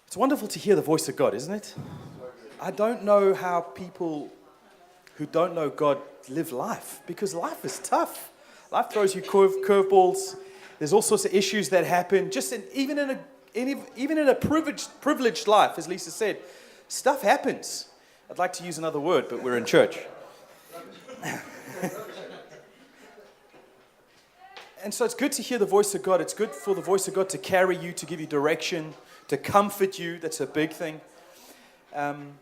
It's wonderful to hear the voice of God, isn't it? I don't know how people who don't know God live life, because life is tough. Life throws you curveballs. There's all sorts of issues that happen. Even in a privileged life, as Lisa said, stuff happens. I'd like to use another word, but we're in church. And so it's good to hear the voice of God. It's good for the voice of God to carry you, to give you direction, to comfort you. That's a big thing. And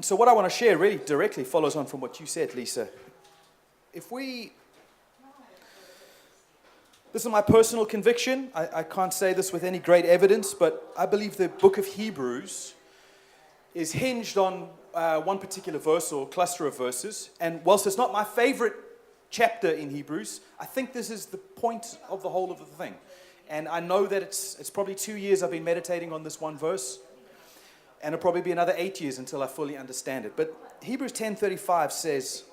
so what I want to share really directly follows on from what you said, Lisa. This is my personal conviction. I can't say this with any great evidence, but I believe the book of Hebrews is hinged on one particular verse or cluster of verses. And whilst it's not my favorite chapter in Hebrews, I think this is the point of the whole of the thing. And I know that it's probably 2 years I've been meditating on this one verse. And it'll probably be another 8 years until I fully understand it. But Hebrews 10:35 says,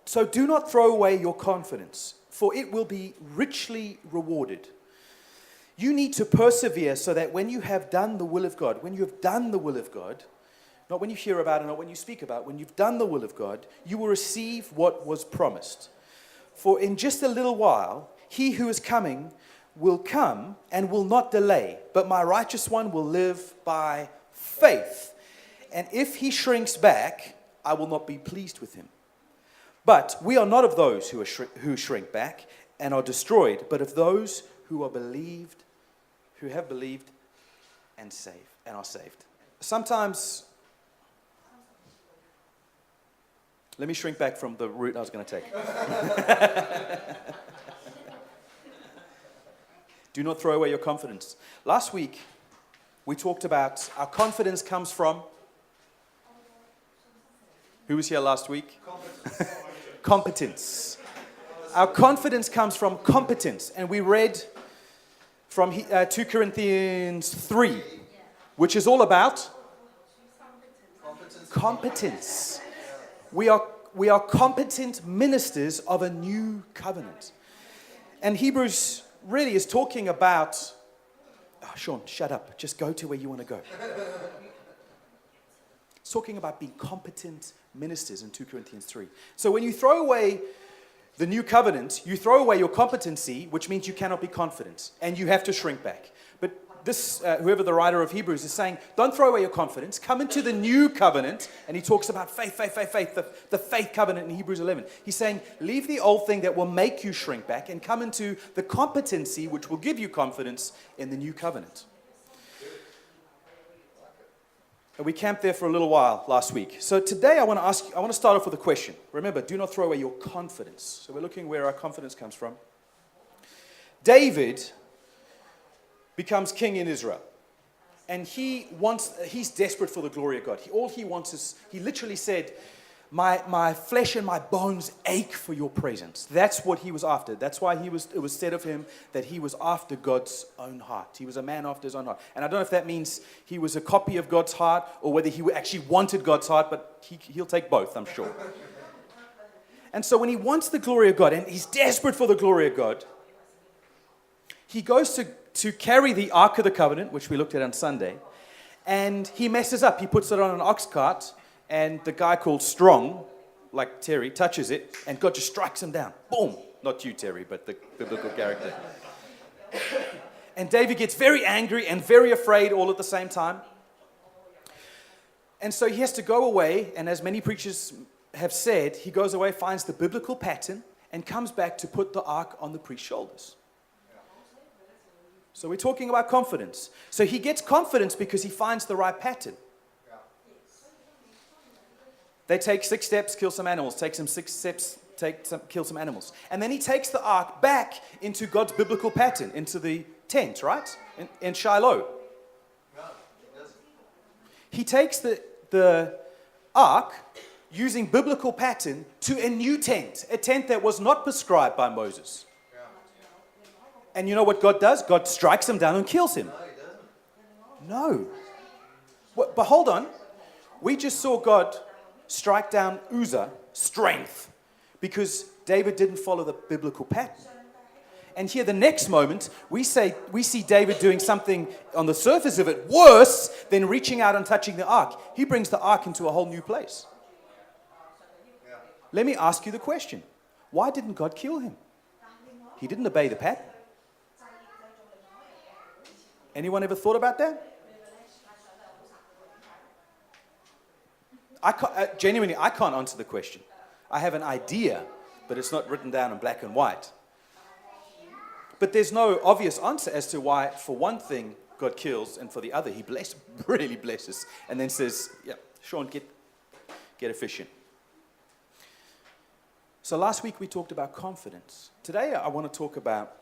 "So do not throw away your confidence, for it will be richly rewarded. You need to persevere so that when you have done the will of God, not when you hear about it, not when you speak about it, when you've done the will of God, you will receive what was promised. For in just a little while, he who is coming will come and will not delay, but my righteous one will live by faith. And if he shrinks back, I will not be pleased with him. But we are not of those who shrink back and are destroyed, but of those who have believed and are saved." Sometimes, let me shrink back from the route I was going to take. Do not throw away your confidence. Last week, we talked about our confidence comes from... Who was here last week? Competence. Our confidence comes from competence. And we read from 2 Corinthians 3, which is all about competence. We are competent ministers of a new covenant. And Hebrews really is talking about... Oh, Sean, shut up. Just go to where you want to go. It's talking about being competent ministers in 2 Corinthians 3. So when you throw away the new covenant, you throw away your competency, which means you cannot be confident, and you have to shrink back. But this, whoever the writer of Hebrews is saying, don't throw away your confidence, come into the new covenant, and he talks about faith, the faith covenant in Hebrews 11. He's saying, leave the old thing that will make you shrink back and come into the competency which will give you confidence in the new covenant. And we camped there for a little while last week. So today I want to start off with a question. Remember, do not throw away your confidence. So we're looking where our confidence comes from. David becomes king in Israel. And he's desperate for the glory of God. All he wants is, he literally said, my flesh and my bones ache for your presence. That's what he was after. That's why it was said of him that he was after God's own heart. He was a man after his own heart. And I don't know if that means he was a copy of God's heart or whether he actually wanted God's heart, but he'll take both, I'm sure. And so when he wants the glory of God and he's desperate for the glory of God, he goes to carry the Ark of the Covenant, which we looked at on Sunday, and he messes up. He puts it on an ox cart, and the guy called Strong, like Terry, touches it, and God just strikes him down. Boom! Not you, Terry, but the biblical character. And David gets very angry and very afraid all at the same time. And so he has to go away, and as many preachers have said, he goes away, finds the biblical pattern, and comes back to put the ark on the priest's shoulders. So we're talking about confidence. So he gets confidence because he finds the right pattern. They take 6 steps, kill some animals. Take some 6 steps, kill some animals. And then he takes the ark back into God's biblical pattern, into the tent, right? In Shiloh. He takes the ark, using biblical pattern, to a new tent. A tent that was not prescribed by Moses. And you know what God does? God strikes him down and kills him. No. But hold on. We just saw God strike down Uzzah, strength. because David didn't follow the biblical pattern. And here, the next moment, we see David doing something on the surface of it worse than reaching out and touching the ark. He brings the ark into a whole new place. Let me ask you the question. Why didn't God kill him? He didn't obey the pattern. Anyone ever thought about that? Genuinely, I can't answer the question. I have an idea, but it's not written down in black and white. But there's no obvious answer as to why, for one thing, God kills, and for the other, he really blesses, and then says, yeah, Sean, get a fish in. So last week we talked about confidence. Today I want to talk about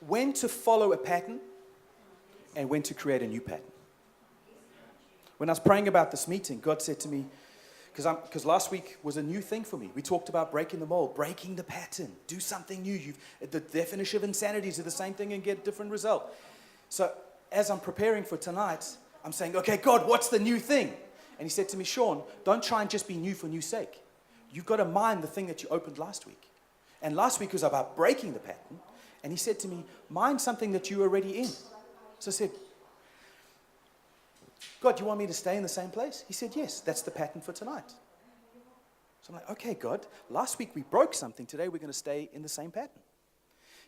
when to follow a pattern and when to create a new pattern. When I was praying about this meeting, God said to me, because last week was a new thing for me. We talked about breaking the mold, breaking the pattern, do something new. The definition of insanity is do the same thing and get a different result. So as I'm preparing for tonight, I'm saying, okay, God, what's the new thing? And he said to me, Sean, don't try and just be new for new sake. You've got to mind the thing that you opened last week. And last week was about breaking the pattern. And he said to me, mind something that you're already in. So I said, God, do you want me to stay in the same place? He said, yes, that's the pattern for tonight. So I'm like, okay, God, last week we broke something. Today we're going to stay in the same pattern.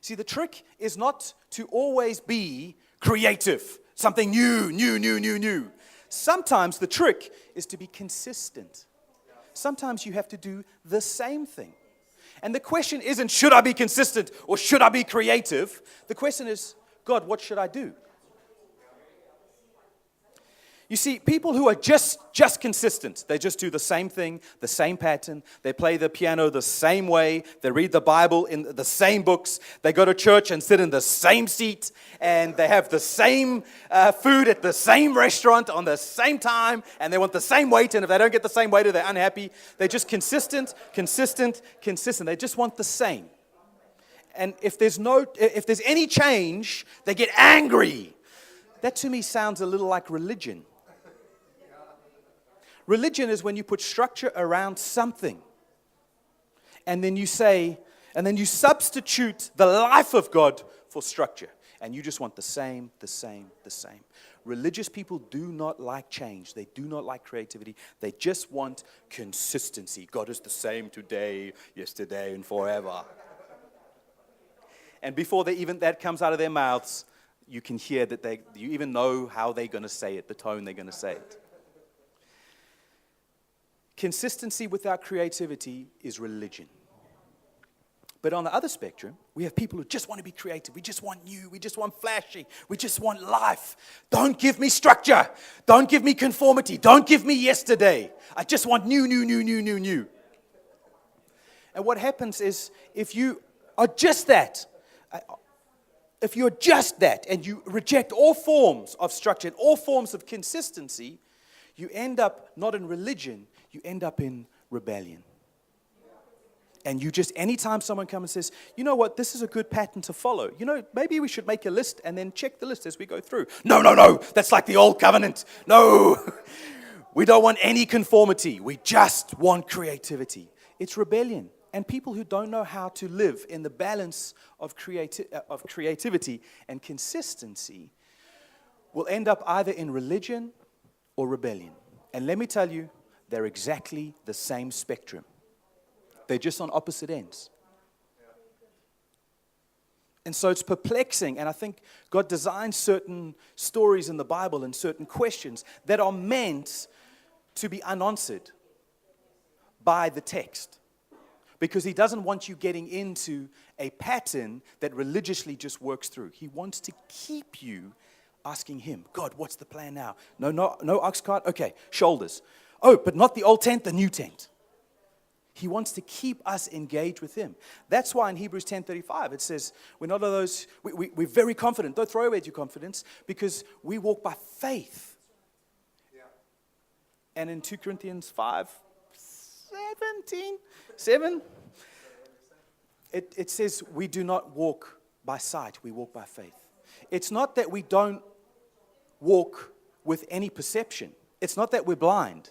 See, the trick is not to always be creative, something new. Sometimes the trick is to be consistent. Sometimes you have to do the same thing. And the question isn't, should I be consistent or should I be creative? The question is, God, what should I do? You see, people who are just consistent, they just do the same thing, the same pattern. They play the piano the same way. They read the Bible in the same books. They go to church and sit in the same seat. And they have the same food at the same restaurant on the same time. And they want the same waiter. And if they don't get the same waiter, they're unhappy. They're just consistent. They just want the same. And if there's any change, they get angry. That to me sounds a little like religion. Religion is when you put structure around something. And then you substitute the life of God for structure. And you just want the same. Religious people do not like change. They do not like creativity. They just want consistency. God is the same today, yesterday, and forever. And before that comes out of their mouths, you can hear that you even know how they're going to say it, the tone they're going to say it. Consistency without creativity is religion. But on the other spectrum, we have people who just want to be creative. We just want new. We just want flashy. We just want life. Don't give me structure. Don't give me conformity. Don't give me yesterday. I just want new. And what happens is if you are just that, and you reject all forms of structure and all forms of consistency, you end up not in religion, you end up in rebellion. And you just, anytime someone comes and says, you know what, this is a good pattern to follow. You know, maybe we should make a list and then check the list as we go through. No, that's like the old covenant. No, we don't want any conformity. We just want creativity. It's rebellion. And people who don't know how to live in the balance of creativity and consistency will end up either in religion or rebellion. And let me tell you, they're exactly the same spectrum. They're just on opposite ends. And so it's perplexing. And I think God designed certain stories in the Bible and certain questions that are meant to be unanswered by the text. Because he doesn't want you getting into a pattern that religiously just works through. He wants to keep you asking him, God, what's the plan now? No ox cart? Okay, shoulders. Oh, but not the old tent, the new tent. He wants to keep us engaged with him. That's why in Hebrews 10:35 it says, we're not of those, we're very confident. Don't throw away your confidence because we walk by faith. Yeah. And in 2 Corinthians 5:7, it says we do not walk by sight, we walk by faith. It's not that we don't walk with any perception. It's not that we're blind.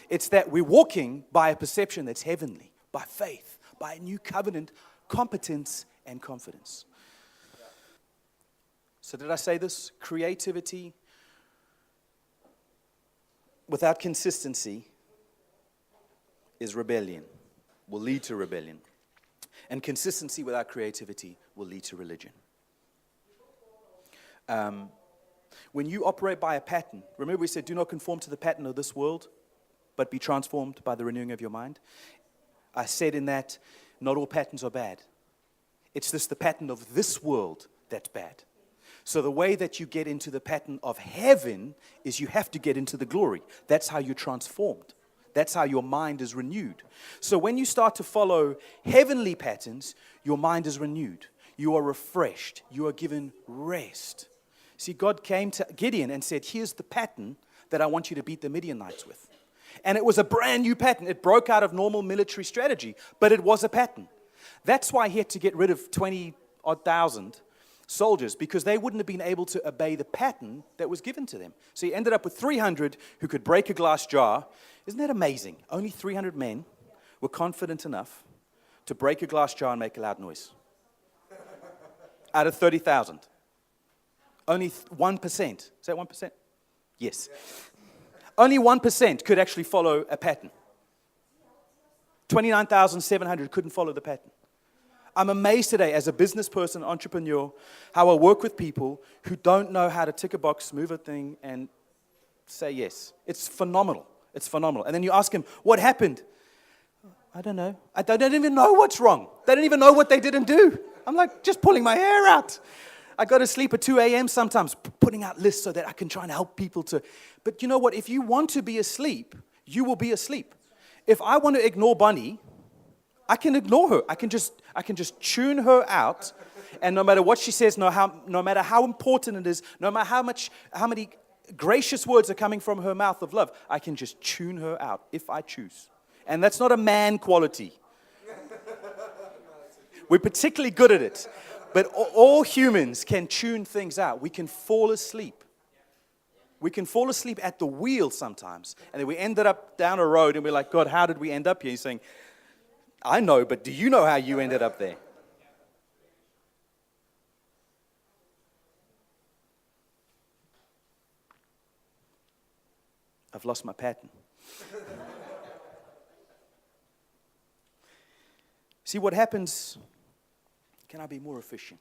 It's that we're walking by a perception that's heavenly, by faith, by a new covenant, competence, and confidence. So did I say this? Creativity without consistency is rebellion, will lead to rebellion. And consistency without creativity will lead to religion. When you operate by a pattern, remember we said, do not conform to the pattern of this world, but be transformed by the renewing of your mind. I said in that, not all patterns are bad. It's just the pattern of this world that's bad. So the way that you get into the pattern of heaven is you have to get into the glory. That's how you're transformed. That's how your mind is renewed. So when you start to follow heavenly patterns, your mind is renewed. You are refreshed. You are given rest. See, God came to Gideon and said, here's the pattern that I want you to beat the Midianites with. And it was a brand new pattern. It broke out of normal military strategy, but it was a pattern. That's why he had to get rid of 20-odd thousand soldiers, because they wouldn't have been able to obey the pattern that was given to them. So he ended up with 300 who could break a glass jar. Isn't that amazing? Only 300 men were confident enough to break a glass jar and make a loud noise. Out of 30,000. Only 1%. Is that 1%? Yes. Only 1% could actually follow a pattern. 29,700 couldn't follow the pattern. I'm amazed today as a business person, entrepreneur, how I work with people who don't know how to tick a box, move a thing, and say yes. It's phenomenal. It's phenomenal. And then you ask them, what happened? I don't know. They don't even know what's wrong. They don't even know what they didn't do. I'm like, just pulling my hair out. I go to sleep at 2 a.m. sometimes, putting out lists so that I can try and help people to. But you know what? If you want to be asleep, you will be asleep. If I want to ignore Bunny, I can ignore her. I can just tune her out, and no matter what she says, no matter how important it is, no matter how many gracious words are coming from her mouth of love, I can just tune her out if I choose. And that's not a man quality. We're particularly good at it. But all humans can tune things out. We can fall asleep. We can fall asleep at the wheel sometimes. And then we ended up down a road and we're like, God, how did we end up here? He's saying, I know, but do you know how you ended up there? I've lost my pattern. See what happens. Can I be more efficient?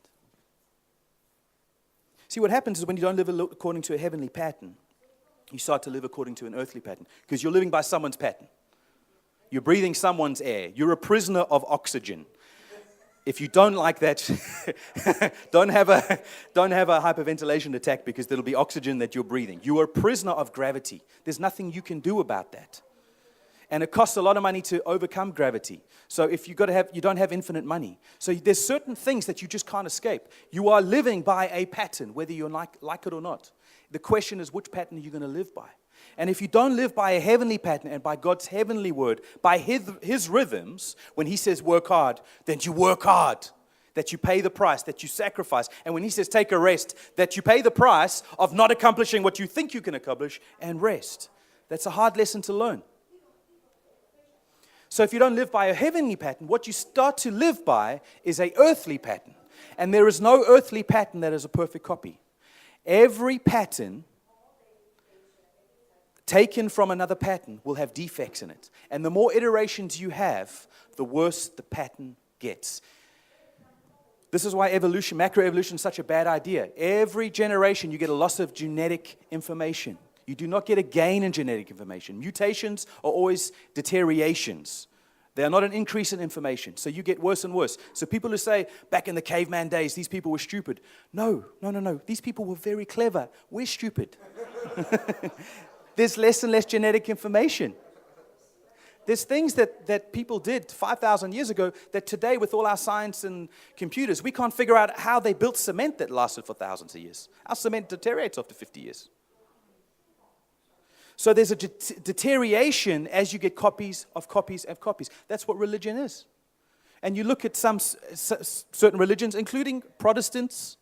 See, what happens is when you don't live according to a heavenly pattern, you start to live according to an earthly pattern, because you're living by someone's pattern. You're breathing someone's air. You're a prisoner of oxygen. If you don't like that, don't have a hyperventilation attack, because there'll be oxygen that you're breathing. You are a prisoner of gravity. There's nothing you can do about that. And it costs a lot of money to overcome gravity. So if you don't have infinite money. So there's certain things that you just can't escape. You are living by a pattern, whether you like it or not. The question is, which pattern are you going to live by? And if you don't live by a heavenly pattern and by God's heavenly word, by his rhythms, when he says work hard, then you work hard. That you pay the price, that you sacrifice. And when he says take a rest, that you pay the price of not accomplishing what you think you can accomplish and rest. That's a hard lesson to learn. So if you don't live by a heavenly pattern, what you start to live by is an earthly pattern. And there is no earthly pattern that is a perfect copy. Every pattern taken from another pattern will have defects in it. And the more iterations you have, the worse the pattern gets. This is why macroevolution is such a bad idea. Every generation you get a loss of genetic information. You do not get a gain in genetic information. Mutations are always deteriorations. They are not an increase in information. So you get worse and worse. So people who say, back in the caveman days, these people were stupid. No. These people were very clever. We're stupid. There's less and less genetic information. There's things that people did 5,000 years ago that today, with all our science and computers, we can't figure out how they built cement that lasted for thousands of years. Our cement deteriorates after 50 years. So there's a deterioration as you get copies of copies of copies. That's what religion is. And you look at some certain religions, including Protestants,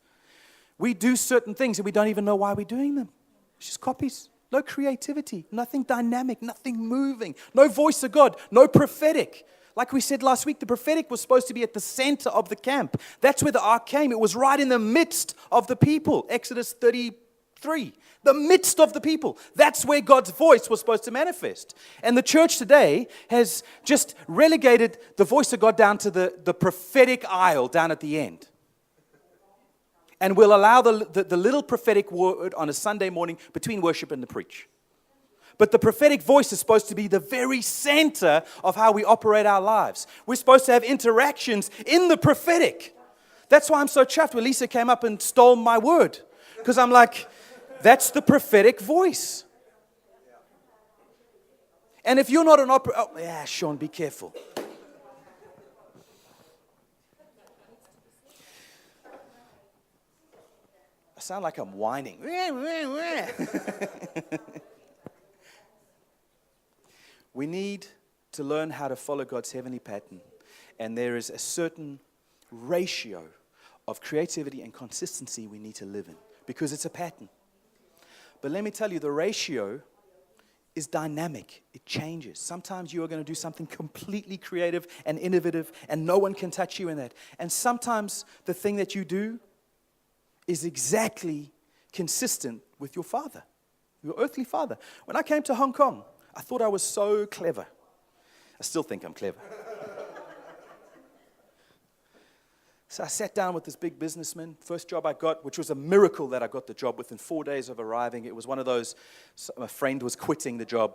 we do certain things and we don't even know why we're doing them. It's just copies. No creativity, nothing dynamic, nothing moving, no voice of God, no prophetic. Like we said last week, the prophetic was supposed to be at the center of the camp. That's where the ark came. It was right in the midst of the people. Exodus 33, the midst of the people. That's where God's voice was supposed to manifest. And the church today has just relegated the voice of God down to the prophetic aisle down at the end. And we'll allow the little prophetic word on a Sunday morning between worship and the preach. But the prophetic voice is supposed to be the very center of how we operate our lives. We're supposed to have interactions in the prophetic. That's why I'm so chuffed when Lisa came up and stole my word. Because I'm like, that's the prophetic voice. And if you're not an Sean, be careful. I sound like I'm whining. We need to learn how to follow God's heavenly pattern. And there is a certain ratio of creativity and consistency we need to live in. Because it's a pattern. But let me tell you, the ratio is dynamic. It changes. Sometimes you are going to do something completely creative and innovative, and no one can touch you in that. And sometimes the thing that you do is exactly consistent with your father, your earthly father. When I came to Hong Kong, I thought I was so clever. I still think I'm clever. So I sat down with this big businessman, first job I got, which was a miracle that I got the job within 4 days of arriving. It was one of those, a friend was quitting the job,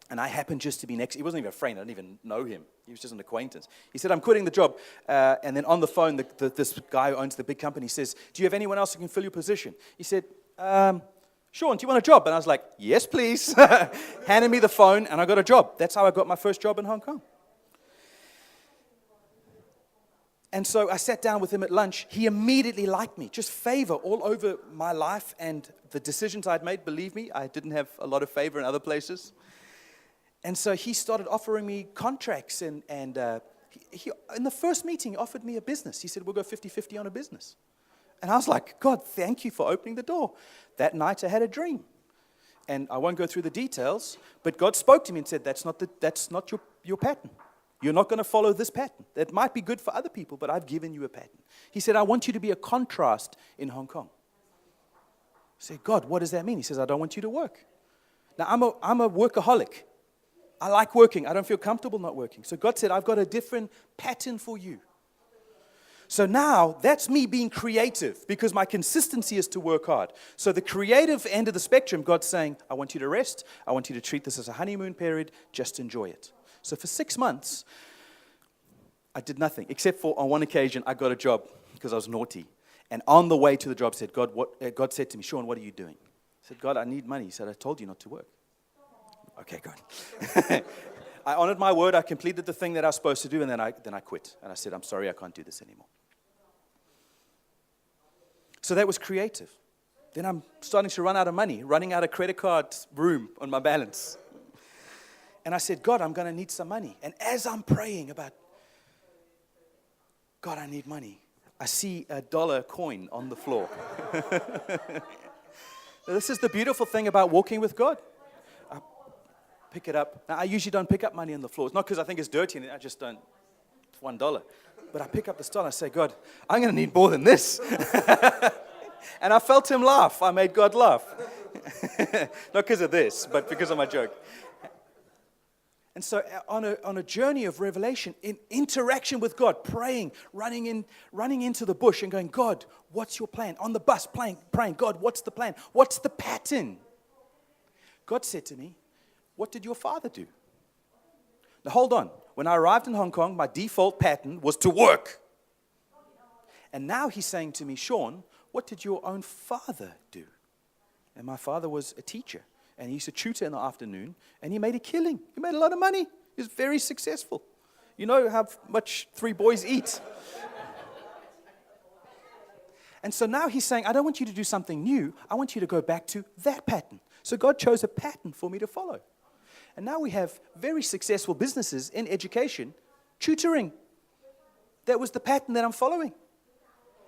and I happened just to be next. He wasn't even a friend, I didn't even know him. He was just an acquaintance. He said, I'm quitting the job. And then on the phone, this guy who owns the big company says, do you have anyone else who can fill your position? He said, Sean, do you want a job? And I was like, yes, please. Handed me the phone, and I got a job. That's how I got my first job in Hong Kong. And so I sat down with him at lunch. He immediately liked me, just favor all over my life and the decisions I'd made. Believe me, I didn't have a lot of favor in other places. And so he started offering me contracts. And he in the first meeting, he offered me a business. He said, we'll go 50-50 on a business. And I was like, God, thank you for opening the door. That night I had a dream. And I won't go through the details, but God spoke to me and said, that's not your pattern. You're not going to follow this pattern. That might be good for other people, but I've given you a pattern. He said, I want you to be a contrast in Hong Kong. I said, God, what does that mean? He says, I don't want you to work. Now, I'm a workaholic. I like working. I don't feel comfortable not working. So God said, I've got a different pattern for you. So now, that's me being creative, because my consistency is to work hard. So the creative end of the spectrum, God's saying, I want you to rest. I want you to treat this as a honeymoon period. Just enjoy it. So for 6 months, I did nothing, except for on one occasion, I got a job because I was naughty. And on the way to the job, God said to me, Sean, what are you doing? I said, God, I need money. He said, I told you not to work. Okay, good. I honored my word. I completed the thing that I was supposed to do, and then I quit. And I said, I'm sorry, I can't do this anymore. So that was creative. Then I'm starting to run out of money, running out of credit card room on my balance. And I said, God, I'm going to need some money. And as I'm praying about, God, I need money, I see a dollar coin on the floor. This is the beautiful thing about walking with God. I pick it up. Now, I usually don't pick up money on the floor. It's not because I think it's dirty, and I just don't. It's $1. But I pick up the dollar and I say, God, I'm going to need more than this. And I felt him laugh. I made God laugh. Not because of this, but because of my joke. And so on a journey of revelation, in interaction with God, praying, running into the bush and going, God, what's your plan? On the bus, praying, God, what's the plan? What's the pattern? God said to me, what did your father do? Now hold on. When I arrived in Hong Kong, my default pattern was to work. And now he's saying to me, Sean, what did your own father do? And my father was a teacher. And he used to tutor in the afternoon, and he made a killing. He made a lot of money. He was very successful. You know how much 3 boys eat. And so now he's saying, I don't want you to do something new. I want you to go back to that pattern. So God chose a pattern for me to follow. And now we have very successful businesses in education, tutoring. That was the pattern that I'm following.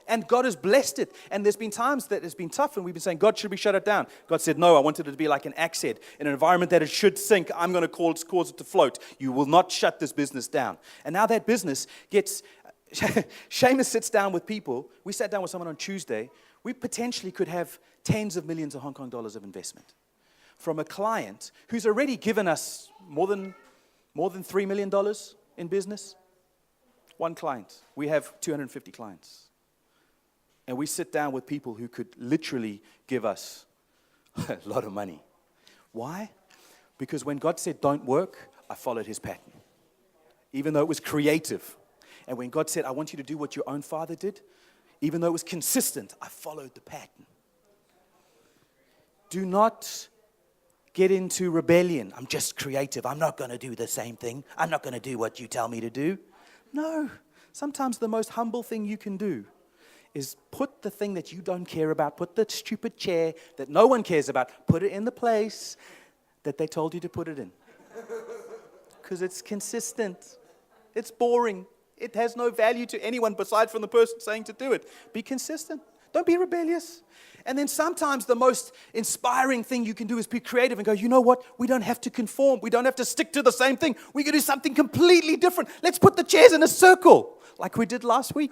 And God has blessed it. And there's been times that it's been tough and we've been saying, God, should we shut it down? God said, no, I wanted it to be like an axe head. In an environment that it should sink, I'm going to cause it to float. You will not shut this business down. And now that business gets... Seamus sits down with people. We sat down with someone on Tuesday. We potentially could have tens of millions of Hong Kong dollars of investment from a client who's already given us more than $3 million in business. One client. We have 250 clients. And we sit down with people who could literally give us a lot of money. Why? Because when God said, don't work, I followed his pattern. Even though it was creative. And when God said, I want you to do what your own father did, even though it was consistent, I followed the pattern. Do not get into rebellion. I'm just creative. I'm not going to do the same thing. I'm not going to do what you tell me to do. No. Sometimes the most humble thing you can do is put the thing that you don't care about, put the stupid chair that no one cares about, put it in the place that they told you to put it in. Because it's consistent. It's boring. It has no value to anyone besides from the person saying to do it. Be consistent. Don't be rebellious. And then sometimes the most inspiring thing you can do is be creative and go, you know what? We don't have to conform. We don't have to stick to the same thing. We can do something completely different. Let's put the chairs in a circle like we did last week.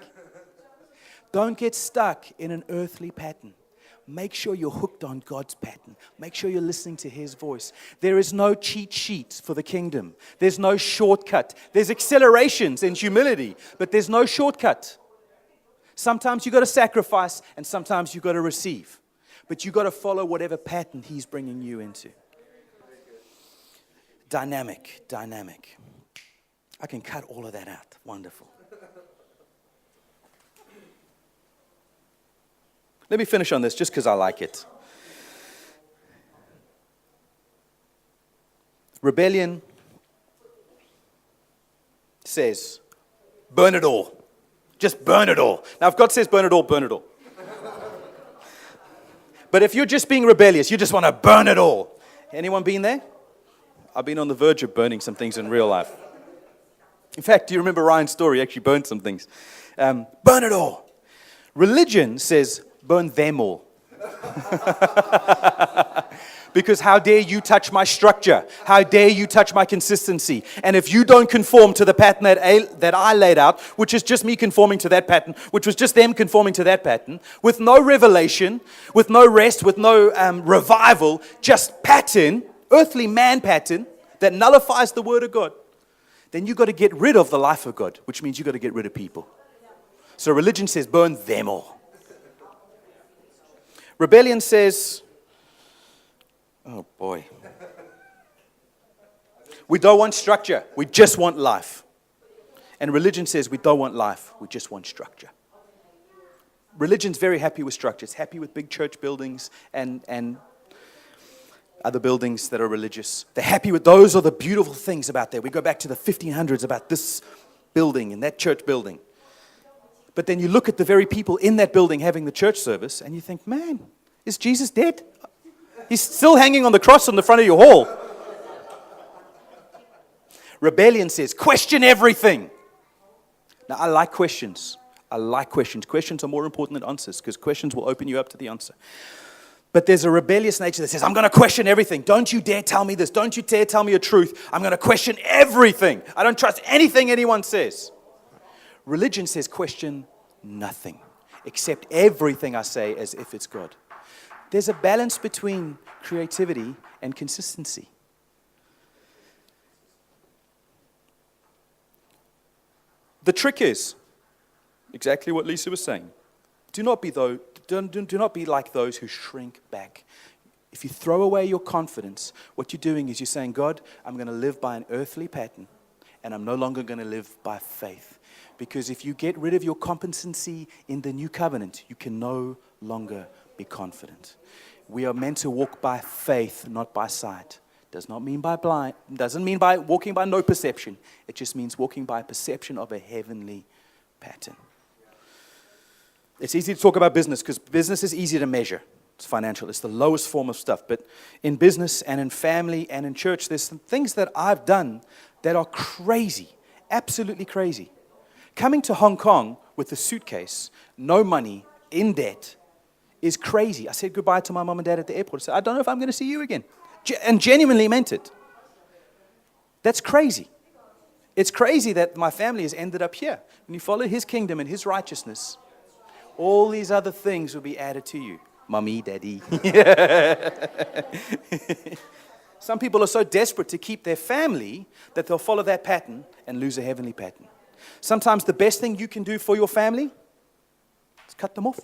Don't get stuck in an earthly pattern. Make sure you're hooked on God's pattern. Make sure you're listening to his voice. There is no cheat sheet for the kingdom. There's no shortcut. There's accelerations in humility, but there's no shortcut. Sometimes you've got to sacrifice, and sometimes you've got to receive. But you've got to follow whatever pattern he's bringing you into. Dynamic. I can cut all of that out. Wonderful. Let me finish on this just because I like it. Rebellion says, burn it all. Just burn it all. Now, if God says burn it all, burn it all. But if you're just being rebellious, you just want to burn it all. Anyone been there? I've been on the verge of burning some things in real life. In fact, do you remember Ryan's story? He actually burned some things. Burn it all. Religion says, burn them all. Because how dare you touch my structure? How dare you touch my consistency? And if you don't conform to the pattern that I laid out, which is just me conforming to that pattern, which was just them conforming to that pattern, with no revelation, with no rest, with no revival, just pattern, earthly man pattern, that nullifies the word of God, then you've got to get rid of the life of God, which means you've got to get rid of people. So religion says, burn them all. Rebellion says, oh boy. We don't want structure. We just want life. And religion says we don't want life. We just want structure. Religion's very happy with structure. It's happy with big church buildings and other buildings that are religious. They're happy with those are the beautiful things about there. We go back to the 1500s about this building and that church building. But then you look at the very people in that building having the church service and you think, man, is Jesus dead? He's still hanging on the cross on the front of your hall. Rebellion says, question everything. Now, I like questions. Questions are more important than answers because questions will open you up to the answer. But there's a rebellious nature that says, I'm going to question everything. Don't you dare tell me this. Don't you dare tell me a truth. I'm going to question everything. I don't trust anything anyone says. Religion says, question nothing. Accept everything I say as if it's God. There's a balance between creativity and consistency. The trick is exactly what Lisa was saying. Do not be like those who shrink back. If you throw away your confidence, what you're doing is you're saying, God, I'm going to live by an earthly pattern, and I'm no longer going to live by faith. Because if you get rid of your competency in the new covenant, you can no longer be confident. We are meant to walk by faith, not by sight. Doesn't mean by walking by no perception. It just means walking by perception of a heavenly pattern. It's easy to talk about business because business is easy to measure. It's financial. It's the lowest form of stuff. But in business and in family and in church, there's some things that I've done that are crazy, absolutely crazy. Coming to Hong Kong with a suitcase, no money, in debt, is crazy. I said goodbye to my mom and dad at the airport. I said, I don't know if I'm going to see you again. And genuinely meant it. That's crazy. It's crazy that my family has ended up here. When you follow His kingdom and His righteousness, all these other things will be added to you. Mommy, daddy. Some people are so desperate to keep their family that they'll follow that pattern and lose a heavenly pattern. Sometimes the best thing you can do for your family is cut them off.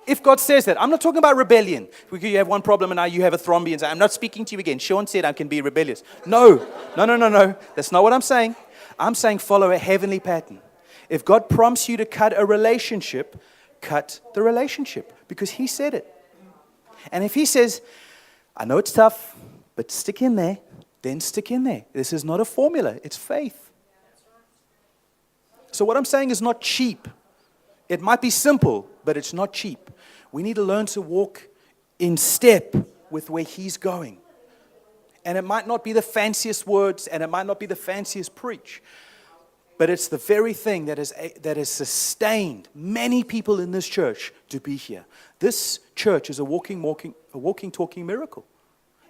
If God says that, I'm not talking about rebellion. You have one problem and now you have a thromby and say, I'm not speaking to you again. Sean said I can be rebellious. No. That's not what I'm saying. I'm saying follow a heavenly pattern. If God prompts you to cut a relationship, cut the relationship because He said it. And if He says, I know it's tough, but stick in there, then stick in there. This is not a formula. It's faith. So what I'm saying is not cheap. It might be simple, but it's not cheap. We need to learn to walk in step with where He's going. And it might not be the fanciest words, and it might not be the fanciest preach, but it's the very thing that has sustained many people in this church to be here. This church is a walking, talking miracle.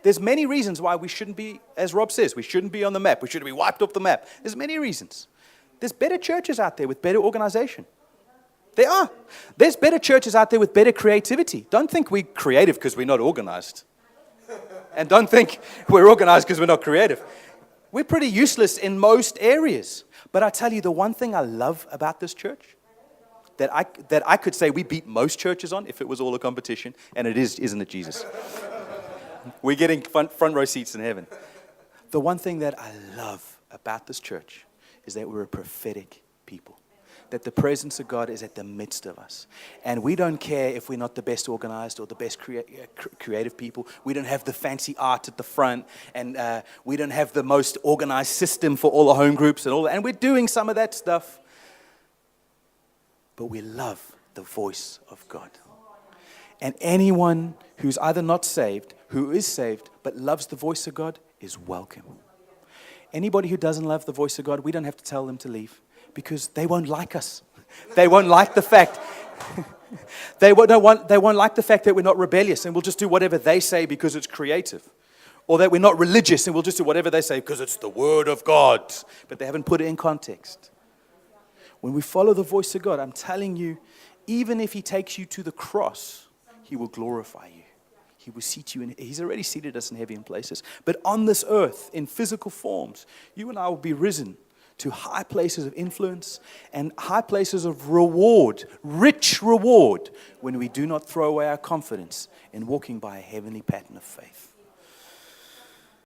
There's many reasons why we shouldn't be, as Rob says, we shouldn't be on the map. We shouldn't be wiped off the map. There's many reasons. There's better churches out there with better organization. There are. There's better churches out there with better creativity. Don't think we're creative because we're not organized. And don't think we're organized because we're not creative. We're pretty useless in most areas. But I tell you, the one thing I love about this church, that I could say we beat most churches on if it was all a competition, and it is, isn't it, Jesus? We're getting front row seats in heaven. The one thing that I love about this church is that we're a prophetic people. That the presence of God is at the midst of us. And we don't care if we're not the best organized or the best creative people. We don't have the fancy art at the front. And we don't have the most organized system for all the home groups and all that. And we're doing some of that stuff. But we love the voice of God. And anyone who's either not saved, who is saved, but loves the voice of God is welcome. Anybody who doesn't love the voice of God, we don't have to tell them to leave. Because they won't like us. They won't like the fact. They won't like the fact that we're not rebellious and we'll just do whatever they say because it's creative. Or that we're not religious and we'll just do whatever they say because it's the Word of God. But they haven't put it in context. When we follow the voice of God, I'm telling you, even if He takes you to the cross, He will glorify you. He will seat you in. He's already seated us in heavenly places. But on this earth, in physical forms, you and I will be risen to high places of influence and high places of reward, rich reward, when we do not throw away our confidence in walking by a heavenly pattern of faith.